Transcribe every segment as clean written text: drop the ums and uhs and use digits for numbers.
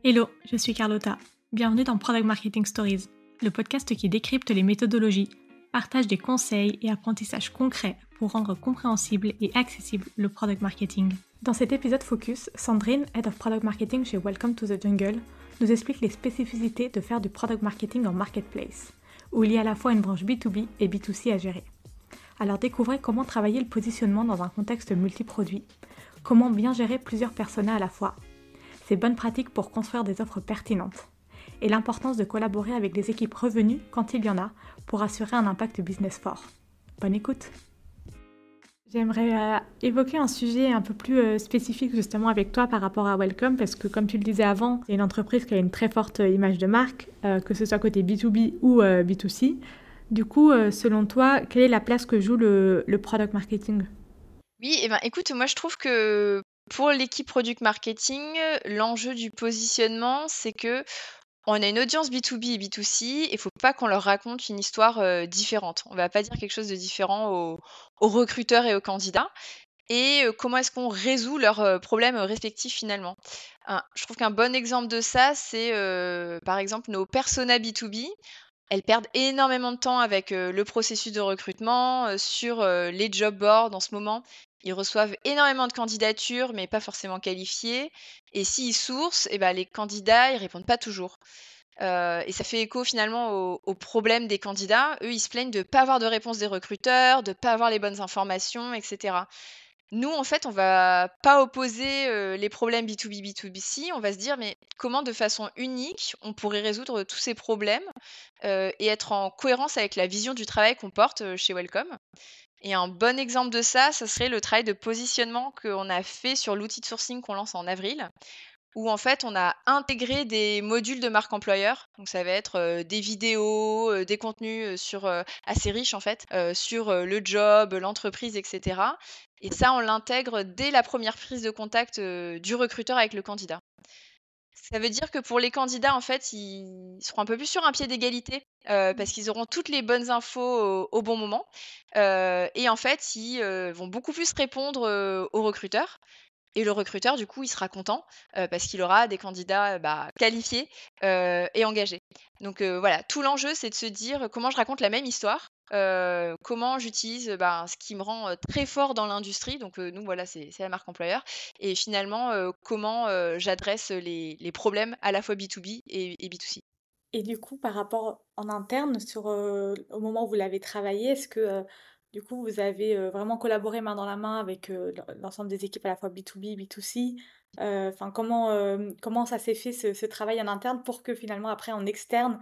Hello, je suis Carlotta. Bienvenue dans Product Marketing Stories, le podcast qui décrypte les méthodologies, partage des conseils et apprentissages concrets pour rendre compréhensible et accessible le product marketing. Dans cet épisode focus, Sandrine, Head of Product Marketing chez Welcome to the Jungle, nous explique les spécificités de faire du product marketing en marketplace, où il y a à la fois une branche B2B et B2C à gérer. Alors découvrez comment travailler le positionnement dans un contexte multiproduit, comment bien gérer plusieurs personas à la fois, ces bonnes pratiques pour construire des offres pertinentes, et l'importance de collaborer avec des équipes revenues quand il y en a pour assurer un impact business fort. Bonne écoute! J'aimerais évoquer un sujet un peu plus spécifique justement avec toi par rapport à Welcome, parce que comme tu le disais avant, c'est une entreprise qui a une très forte image de marque, que ce soit côté B2B ou B2C. Du coup, selon toi, quelle est la place que joue le product marketing ? Oui, écoute, moi je trouve que pour l'équipe product marketing, l'enjeu du positionnement, c'est que on a une audience B2B et B2C, et il faut pas qu'on leur raconte une histoire différente. On va pas dire quelque chose de différent aux recruteurs et aux candidats. Et comment est-ce qu'on résout leurs problèmes respectifs finalement. Je trouve qu'un bon exemple de ça, c'est par exemple nos personas B2B. Elles perdent énormément de temps avec, le processus de recrutement, sur, les job boards en ce moment. Ils reçoivent énormément de candidatures, mais pas forcément qualifiées, et s'ils sourcent et ben les candidats, ils répondent pas toujours. Et ça fait écho finalement aux problèmes des candidats. Eux, ils se plaignent de pas avoir de réponse des recruteurs, de pas avoir les bonnes informations et cetera. Nous, en fait, on va pas opposer, les problèmes B2B, B2C. On va se dire: «Mais comment de façon unique, on pourrait résoudre tous ces problèmes, et être en cohérence avec la vision du travail qu'on porte, chez Welcome?» Et un bon exemple de ça, serait le travail de positionnement qu'on a fait sur l'outil de sourcing qu'on lance en avril, où en fait, on a intégré des modules de marque employeur. Donc ça va être, des vidéos, des contenus, assez riches en fait, sur, le job, l'entreprise et cetera, et ça, on l'intègre dès la première prise de contact, du recruteur avec le candidat. Ça veut dire que pour les candidats, en fait, ils seront un peu plus sur un pied d'égalité, parce qu'ils auront toutes les bonnes infos au bon moment, et en fait, ils, vont beaucoup plus répondre, aux recruteurs, et le recruteur, du coup, il sera content, parce qu'il aura des candidats, qualifiés, et engagés. Donc voilà, tout l'enjeu, c'est de se dire: «Comment je raconte la même histoire?» Comment j'utilise, ce qui me rend, très fort dans l'industrie, donc nous, voilà, c'est la marque employeur, et finalement, comment, j'adresse les problèmes à la fois B2B et B2C. Et du coup, par rapport en interne, au moment où vous l'avez travaillé, est-ce que, du coup, vous avez, vraiment collaboré main dans la main avec, l'ensemble des équipes à la fois B2B, B2C? Enfin, comment ça s'est fait ce travail en interne pour que finalement après en externe,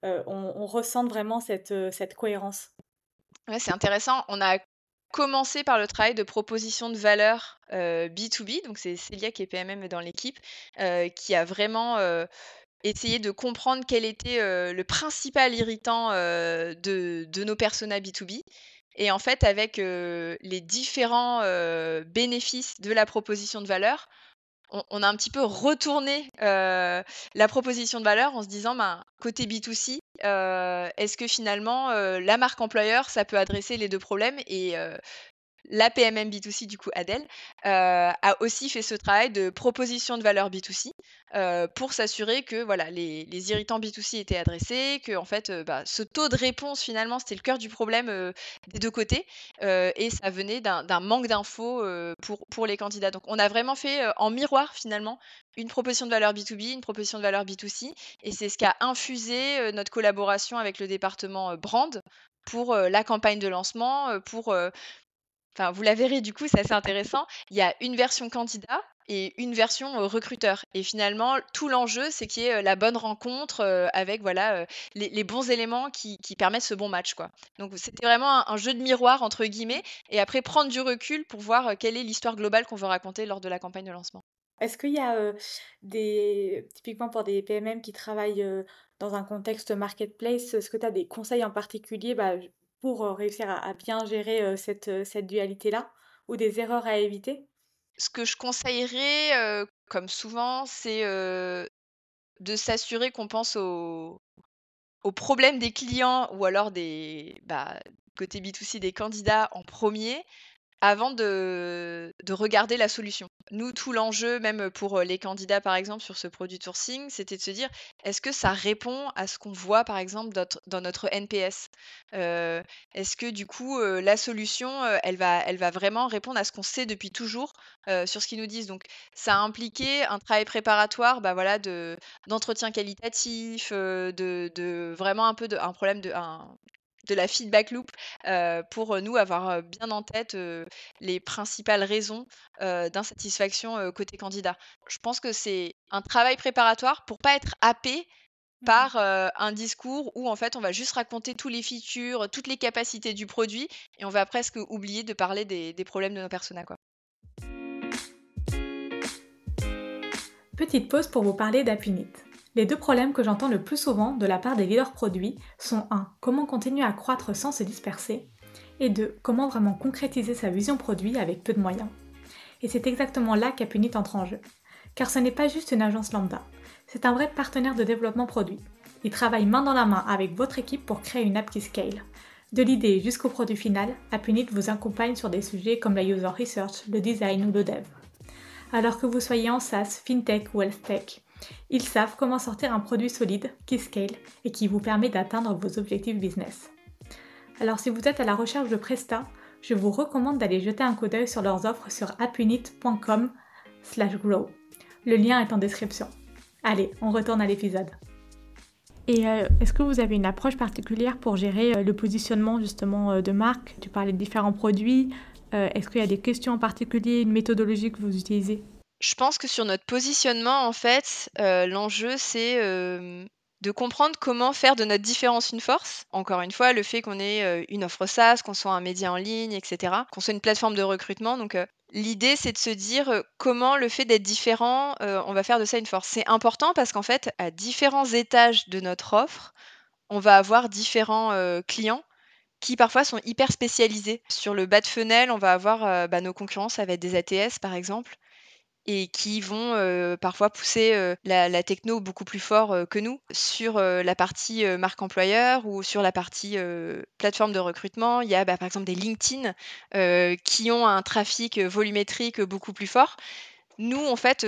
on ressente vraiment cette cohérence? Ouais, c'est intéressant. On a commencé par le travail de proposition de valeur, B2B, donc c'est Célia qui est PMM dans l'équipe, qui a vraiment, essayé de comprendre quel était, le principal irritant, de nos personas B2B, et en fait avec, les différents, bénéfices de la proposition de valeur, on a un petit peu retourné, la proposition de valeur en se disant: «Ben, côté B2C, est-ce que finalement, la marque employeur, ça peut adresser les 2 problèmes?» Et la PMM B2C, du coup, Adèle, a aussi fait ce travail de proposition de valeur B2C, pour s'assurer que, voilà, les irritants B2C étaient adressés, que en fait, ce taux de réponse, finalement, c'était le cœur du problème, des 2 côtés, et ça venait d'un manque d'infos, pour les candidats. Donc on a vraiment fait, en miroir, finalement, une proposition de valeur B2B, une proposition de valeur B2C, et c'est ce qui a infusé, notre collaboration avec le département, brand pour, la campagne de lancement, enfin, vous la verrez, du coup, c'est assez intéressant. Il y a une version candidat et une version, recruteur, et finalement, tout l'enjeu, c'est qu'il y ait, la bonne rencontre, avec, voilà, les bons éléments qui permettent ce bon match, quoi. Donc c'était vraiment un «jeu de miroir» entre guillemets, et après prendre du recul pour voir, quelle est l'histoire globale qu'on veut raconter lors de la campagne de lancement. Est-ce qu'il y a, des typiquement pour des PMM qui travaillent, dans un contexte marketplace, est-ce que tu as des conseils en particulier, pour, réussir à bien gérer, cette dualité-là? Ou des erreurs à éviter? Ce que je conseillerais, comme souvent, c'est, de s'assurer qu'on pense aux problèmes des clients, ou alors côté B2C, des candidats en premier, avant de regarder la solution. Nous, tout l'enjeu, même pour les candidats, par exemple, sur ce produit sourcing, c'était de se dire, est-ce que ça répond à ce qu'on voit, par exemple, dans notre NPS? Est-ce que du coup, la solution, elle va vraiment répondre à ce qu'on sait depuis toujours, sur ce qu'ils nous disent? Donc ça a impliqué un travail préparatoire, bah, voilà, d'entretien qualitatif, de vraiment un peu de la feedback loop, pour, nous avoir, bien en tête, les principales raisons, d'insatisfaction, côté candidat. Je pense que c'est un travail préparatoire pour pas être happé par, un discours où en fait on va juste raconter tous les features, toutes les capacités du produit et on va presque oublier de parler des problèmes de nos personas, quoi. Petite pause pour vous parler d'Apunit. Les deux problèmes que j'entends le plus souvent de la part des leaders produits sont 1. Comment continuer à croître sans se disperser et 2. Comment vraiment concrétiser sa vision produit avec peu de moyens. Et c'est exactement là qu'Apunit entre en jeu. Car ce n'est pas juste une agence lambda, c'est un vrai partenaire de développement produit. Il travaille main dans la main avec votre équipe pour créer une app qui scale. De l'idée jusqu'au produit final, Apunit vous accompagne sur des sujets comme la user research, le design ou le dev. Alors que vous soyez en SaaS, FinTech ou HealthTech, ils savent comment sortir un produit solide, qui scale et qui vous permet d'atteindre vos objectifs business. Alors si vous êtes à la recherche de Presta, je vous recommande d'aller jeter un coup d'œil sur leurs offres sur apunit.com/grow. Le lien est en description. Allez, on retourne à l'épisode. Et est-ce que vous avez une approche particulière pour gérer le positionnement justement de marque? Tu parlais de différents produits. Est-ce qu'il y a des questions en particulier, une méthodologie que vous utilisez? Je pense que sur notre positionnement, en fait, l'enjeu, c'est, de comprendre comment faire de notre différence une force. Encore une fois, le fait qu'on ait, une offre SaaS, qu'on soit un média en ligne et cetera, qu'on soit une plateforme de recrutement donc l'idée, c'est de se dire, comment le fait d'être différent, on va faire de ça une force. C'est important parce qu'en fait, à différents étages de notre offre, on va avoir différents, clients qui parfois sont hyper spécialisés. Sur le bas de funnel, on va avoir, bah, nos concurrents, ça va être des ATS, par exemple et qui vont, parfois pousser, la techno beaucoup plus fort, que nous. Sur, la partie, marque employeur ou sur la partie, plateforme de recrutement, il y a, bah, par exemple des LinkedIn, qui ont un trafic, volumétrique, beaucoup plus fort. Nous, en fait,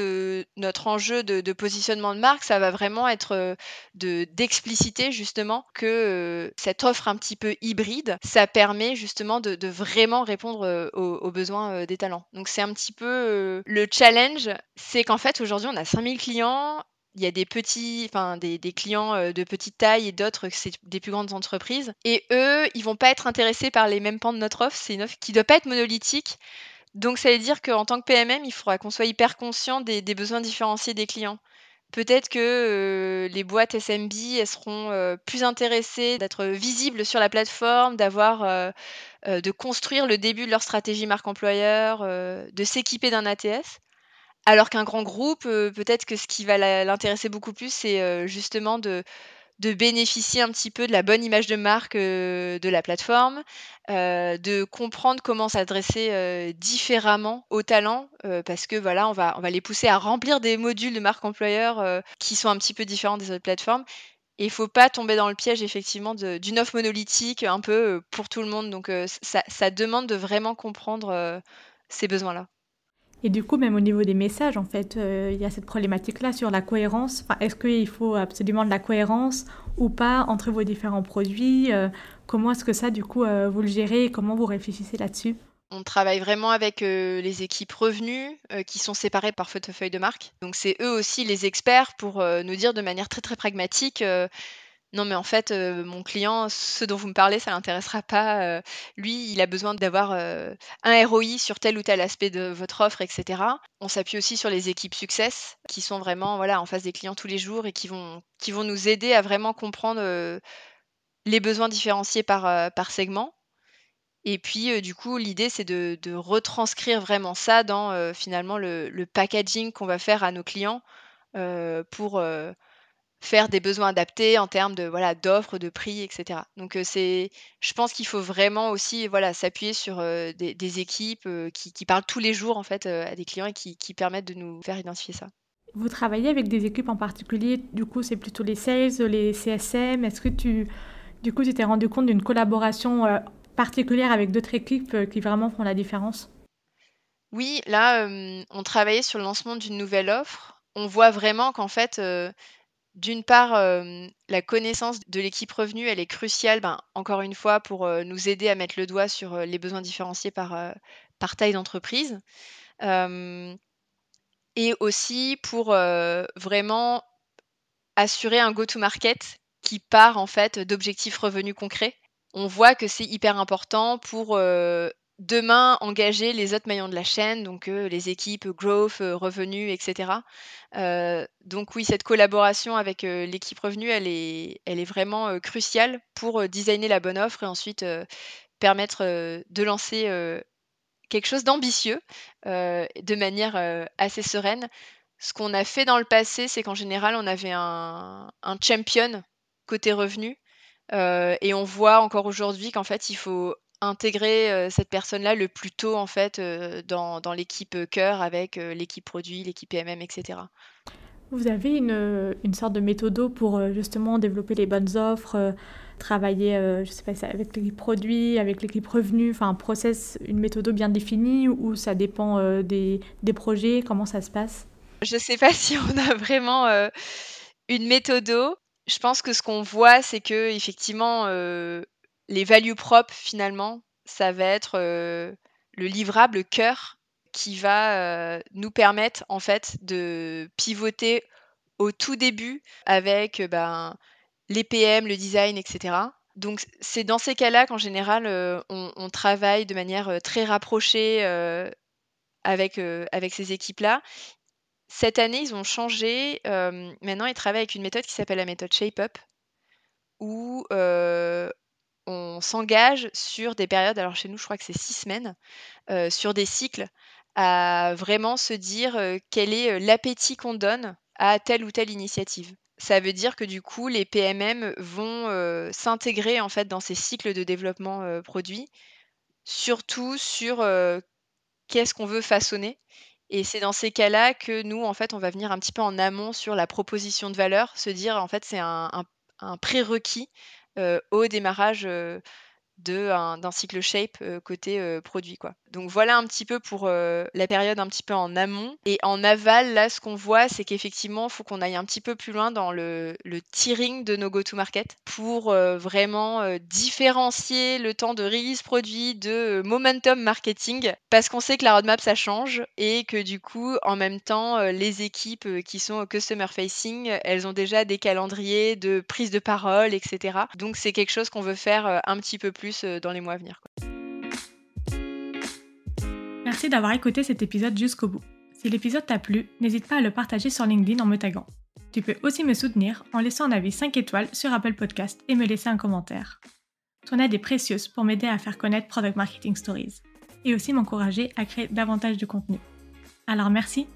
notre enjeu de positionnement de marque, ça va vraiment être, d'expliciter justement que, cette offre un petit peu hybride, ça permet justement de vraiment répondre, aux besoins, des talents. Donc c'est un petit peu, le challenge, c'est qu'en fait, aujourd'hui, on a 5 000 clients. Il y a des petits enfin des clients, de petite taille et d'autres que c'est des plus grandes entreprises et eux, ils vont pas être intéressés par les mêmes pans de notre offre. C'est une offre qui doit pas être monolithique donc ça veut dire qu'en tant que PMM, il faudra qu'on soit hyper conscient des besoins différenciés des clients. Peut-être que, les boîtes SMB, elles seront, plus intéressées d'être visibles sur la plateforme, d'avoir, de construire le début de leur stratégie marque employeur, de s'équiper d'un ATS. Alors qu'un grand groupe, peut-être que ce qui va l'intéresser beaucoup plus, c'est, justement de bénéficier un petit peu de la bonne image de marque, de la plateforme, de comprendre comment s'adresser, différemment aux talents, parce que voilà, on va les pousser à remplir des modules de marque employeur, qui sont un petit peu différents des autres plateformes et il faut pas tomber dans le piège effectivement d'une offre monolithique un peu, pour tout le monde donc ça demande de vraiment comprendre, ces besoins-là. Et du coup, même au niveau des messages, en fait, il y a cette problématique-là sur la cohérence. Enfin, est-ce qu'il faut absolument de la cohérence ou pas entre vos différents produits? Comment est-ce que ça, du coup, vous le gérez et comment vous réfléchissez là-dessus? On travaille vraiment avec, les équipes revenus, qui sont séparées par portefeuille de marque. Donc c'est eux aussi les experts pour, nous dire de manière très, très pragmatique, «Non mais en fait, mon client, ce dont vous me parlez, ça l'intéressera pas, lui, il a besoin d'avoir, un ROI sur tel ou tel aspect de votre offre» et cetera. On s'appuie aussi sur les équipes success qui sont vraiment, voilà, en face des clients tous les jours et qui vont nous aider à vraiment comprendre, les besoins différenciés par segment. Et puis, du coup, l'idée, c'est de retranscrire vraiment ça dans, finalement le packaging qu'on va faire à nos clients, pour, faire des besoins adaptés en termes de, voilà, d'offres, de prix et cetera. Donc, je pense qu'il faut vraiment aussi, voilà, s'appuyer sur, des équipes, qui parlent tous les jours, en fait, à des clients et qui permettent de nous faire identifier ça. Vous travaillez avec des équipes en particulier? Du coup, c'est plutôt les sales, les CSM? Est-ce que du coup, tu t'es rendu compte d'une collaboration particulière avec d'autres équipes qui vraiment font la différence? Oui, là, on travaillait sur le lancement d'une nouvelle offre. On voit vraiment qu'en fait, d'une part, la connaissance de l'équipe revenu, elle est cruciale, ben, encore une fois, pour, nous aider à mettre le doigt sur, les besoins différenciés par taille d'entreprise. Hem Et aussi pour, vraiment assurer un go to market qui part en fait d'objectifs revenus concrets. On voit que c'est hyper important pour, demain engager les autres maillons de la chaîne, donc les équipes growth, revenus et cetera. Donc oui, cette collaboration avec, l'équipe revenu, elle est vraiment, cruciale pour, designer la bonne offre et ensuite, permettre, de lancer, quelque chose d'ambitieux, de manière, assez sereine. Ce qu'on a fait dans le passé, c'est qu'en général, on avait un champion côté revenu, et on voit encore aujourd'hui qu'en fait, il faut intégrer, cette personne-là le plus tôt en fait, dans l'équipe, cœur avec, l'équipe produit, l'équipe PMM et cetera. Vous avez une sorte de méthodo pour justement développer les bonnes offres, travailler, je sais pas, avec l'équipe produit, avec l'équipe revenu, enfin un process, une méthodo bien définie ou ça dépend des projets, comment ça se passe? Je sais pas si on a vraiment, une méthodo. Je pense que ce qu'on voit, c'est qu'effectivement, les value prop finalement, ça va être, le livrable cœur qui va, nous permettre en fait de pivoter au tout début avec, ben, les PM, le design et cetera. Donc c'est dans ces cas-là qu'en général, on travaille de manière, très rapprochée, avec ces équipes-là. Cette année, ils ont changé, maintenant ils travaillent avec une méthode qui s'appelle la méthode Shape Up où, on s'engage sur des périodes, alors chez nous, je crois que c'est 6 semaines, sur des cycles, à vraiment se dire, quel est, l'appétit qu'on donne à telle ou telle initiative. Ça veut dire que du coup, les PMM vont, s'intégrer en fait dans ces cycles de développement, produit, surtout sur, qu'est-ce qu'on veut façonner? Et c'est dans ces cas-là que nous, en fait, on va venir un petit peu en amont sur la proposition de valeur, se dire, en fait, c'est un prérequis, au démarrage, d'un cycle shape, côté, produit, quoi. Donc voilà un petit peu pour, la période un petit peu en amont et en aval, là, ce qu'on voit, c'est qu'effectivement, il faut qu'on aille un petit peu plus loin dans le tiering de nos go to market pour, vraiment, différencier le temps de release produit de, momentum marketing. Parce qu'on sait que la roadmap, ça change et que du coup, en même temps, les équipes, qui sont customer facing, elles ont déjà des calendriers de prise de parole et cetera. Donc c'est quelque chose qu'on veut faire, un petit peu plus, dans les mois à venir, quoi. Merci d'avoir écouté cet épisode jusqu'au bout. Si l'épisode t'a plu, n'hésite pas à le partager sur LinkedIn en me taguant. Tu peux aussi me soutenir en laissant un avis 5 étoiles sur Apple Podcast et me laisser un commentaire. Ton aide est précieuse pour m'aider à faire connaître Product Marketing Stories et aussi m'encourager à créer davantage de contenu. Alors merci!